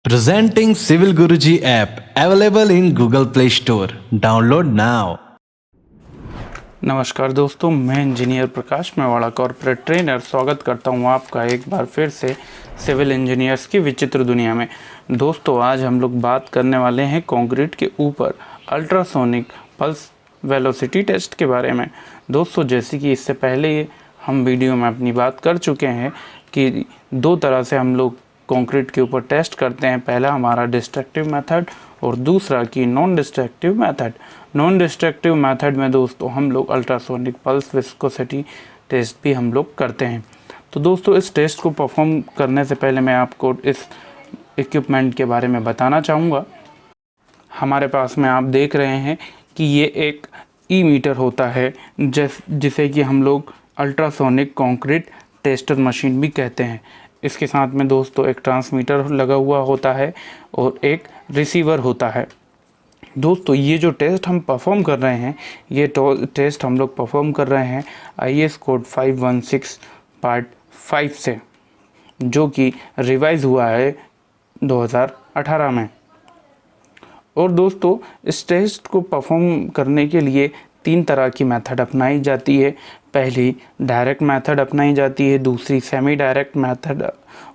Presenting Civil Guruji app available in Google Play Store. Download now. नमस्कार दोस्तों, मैं engineer प्रकाश Mewada corporate trainer स्वागत करता हूं आपका एक बार फिर से सिविल इंजीनियर्स की विचित्र दुनिया में। दोस्तों, आज हम लोग बात करने वाले हैं कंक्रीट के ऊपर अल्ट्रासोनिक पल्स वेलोसिटी टेस्ट के बारे में। दोस्तों, जैसे कि इससे पहले हम वीडियो में अपनी बात कर चुके हैं कि दो तरह से हम लोग कंक्रीट के ऊपर टेस्ट करते हैं। पहला हमारा डिस्ट्रक्टिव मेथड और दूसरा की non destructive method. Non destructive method में दोस्तों हम लोग अल्ट्रासोनिक पल्स विस्कोसिटी टेस्ट भी हम लोग करते हैं। तो दोस्तों, इस टेस्ट को परफॉर्म करने से पहले मैं आपको इस इक्विपमेंट के बारे में बताना चाहूँगा। हमारे पास में आप देख रहे हैं कि ये एक ई मीटर होता है, जिसे कि हम लोग अल्ट्रासोनिक कंक्रीट टेस्टर मशीन भी कहते हैं। इसके साथ में दोस्तों एक ट्रांसमीटर लगा हुआ होता है और एक रिसीवर होता है। दोस्तों, ये जो टेस्ट हम परफॉर्म कर रहे हैं, ये टेस्ट हम लोग परफॉर्म कर रहे हैं IS कोड 516 पार्ट 5 से, जो कि रिवाइज हुआ है 2018 में। और दोस्तों, इस टेस्ट को परफॉर्म करने के लिए तीन तरह की मेथड अपनाई जाती है। पहली डायरेक्ट मेथड अपनाई जाती है, दूसरी सेमी डायरेक्ट मेथड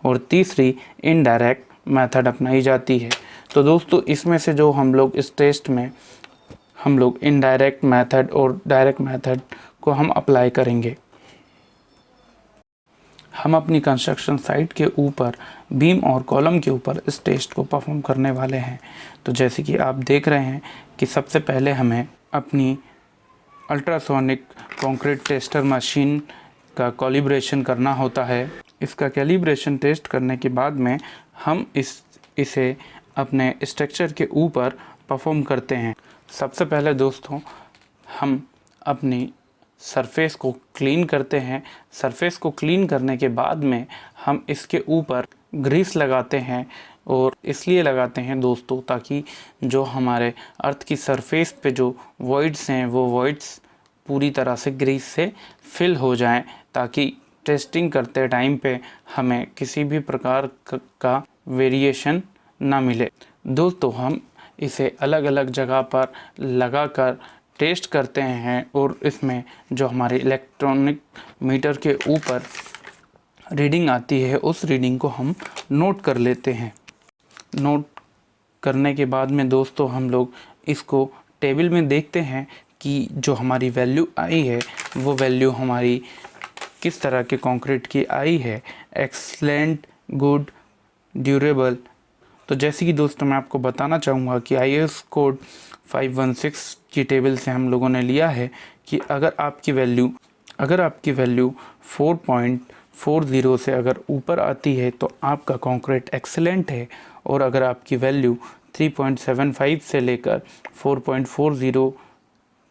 और तीसरी इनडायरेक्ट मेथड अपनाई जाती है। तो दोस्तों, इसमें से जो हम लोग इस टेस्ट में हम लोग इनडायरेक्ट मेथड और डायरेक्ट मेथड को हम अप्लाई करेंगे। हम अपनी कंस्ट्रक्शन साइट के ऊपर बीम और कॉलम के ऊपर इस टेस्ट को परफॉर्म करने वाले हैं। तो जैसे कि आप देख रहे हैं कि सबसे पहले हमें अपनी अल्ट्रासोनिक कंक्रीट टेस्टर मशीन का कैलिब्रेशन करना होता है। इसका कैलिब्रेशन टेस्ट करने के बाद में हम इसे अपने स्ट्रक्चर के ऊपर परफॉर्म करते हैं। सबसे पहले दोस्तों हम अपनी सरफेस को क्लीन करते हैं। सरफेस को क्लीन करने के बाद में हम इसके ऊपर ग्रीस लगाते हैं, और इसलिए लगाते हैं दोस्तों ताकि जो हमारे अर्थ की सरफेस पे जो वॉइड्स हैं वो वॉइड्स पूरी तरह से ग्रीस से फिल हो जाएं, ताकि टेस्टिंग करते टाइम पे हमें किसी भी प्रकार का वेरिएशन ना मिले। दोस्तों, हम इसे अलग अलग जगह पर लगाकर टेस्ट करते हैं, और इसमें जो हमारे इलेक्ट्रॉनिक मीटर के ऊपर रीडिंग आती है उस रीडिंग को हम नोट कर लेते हैं। नोट करने के बाद में दोस्तों हम लोग इसको टेबल में देखते हैं कि जो हमारी वैल्यू आई है वो वैल्यू हमारी किस तरह के कंक्रीट की आई है, एक्सलेंट, गुड, ड्यूरेबल। तो जैसे कि दोस्तों मैं आपको बताना चाहूँगा कि IS कोड 516 की टेबल से हम लोगों ने लिया है कि अगर आपकी वैल्यू 4.40 से अगर ऊपर आती है तो आपका कंक्रीट एक्सीलेंट है, और अगर आपकी वैल्यू 3.75 से लेकर 4.40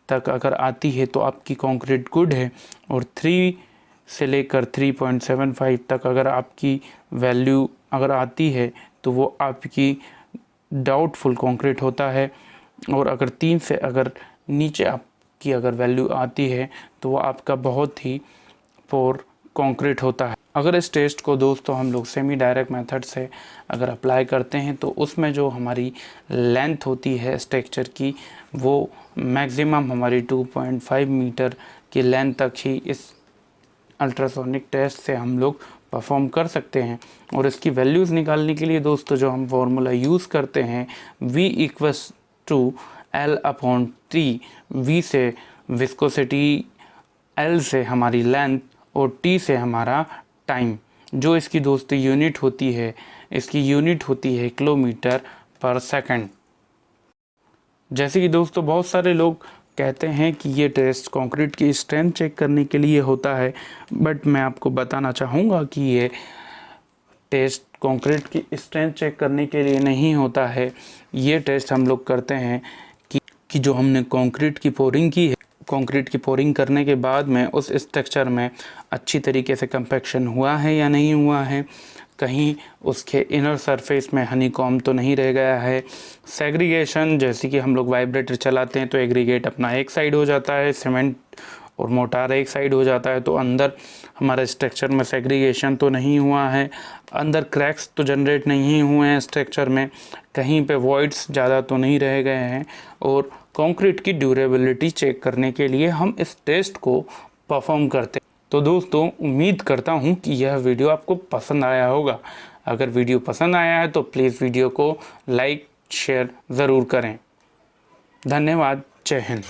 तक अगर आती है तो आपकी कंक्रीट गुड है, और 3 से लेकर 3.75 तक अगर आपकी वैल्यू अगर आती है तो वो आपकी डाउटफुल कंक्रीट होता है, और अगर 3 से अगर नीचे आपकी अगर वैल्यू आती है तो वो आपका बहुत ही पोर कंक्रीट होता है। अगर इस टेस्ट को दोस्तों हम लोग सेमी डायरेक्ट मेथड से अगर अप्लाई करते हैं तो उसमें जो हमारी लेंथ होती है स्ट्रक्चर की, वो मैक्सिमम हमारी 2.5 मीटर की लेंथ तक ही इस अल्ट्रासोनिक टेस्ट से हम लोग परफॉर्म कर सकते हैं। और इसकी वैल्यूज़ निकालने के लिए दोस्तों जो हम फार्मूला यूज़ करते हैं, V = L/T। V से विस्कोसिटी, L से हमारी लेंथ और T से हमारा टाइम। जो इसकी दोस्तों यूनिट होती है, इसकी यूनिट होती है किलोमीटर पर सेकंड। जैसे कि दोस्तों बहुत सारे लोग कहते हैं कि ये टेस्ट कंक्रीट की स्ट्रेंथ चेक करने के लिए होता है, बट मैं आपको बताना चाहूँगा कि ये टेस्ट कंक्रीट की स्ट्रेंथ चेक करने के लिए नहीं होता है। ये टेस्ट हम लोग करते हैं कि जो हमने कंक्रीट की पोरिंग की है, कंक्रीट की पोरिंग करने के बाद में उस स्ट्रक्चर में अच्छी तरीके से कंपैक्शन हुआ है या नहीं हुआ है, कहीं उसके इनर सरफेस में हनीकॉम्ब तो नहीं रह गया है। सेग्रीगेशन, जैसे कि हम लोग वाइब्रेटर चलाते हैं तो एग्रीगेट अपना एक साइड हो जाता है, सीमेंट और मोटार एक साइड हो जाता है तो अंदर हमारे स्ट्रक्चर में सेग्रीगेशन तो नहीं हुआ है, अंदर क्रैक्स तो जनरेट नहीं हुए हैं स्ट्रक्चर में, कहीं पे वॉइड्स ज़्यादा तो नहीं रह गए हैं। और कंक्रीट की ड्यूरेबिलिटी चेक करने के लिए हम इस टेस्ट को परफॉर्म करते हैं। तो दोस्तों, उम्मीद करता हूँ कि यह वीडियो आपको पसंद आया होगा। अगर वीडियो पसंद आया है तो प्लीज़ वीडियो को लाइक शेयर ज़रूर करें। धन्यवाद। जय हिंद।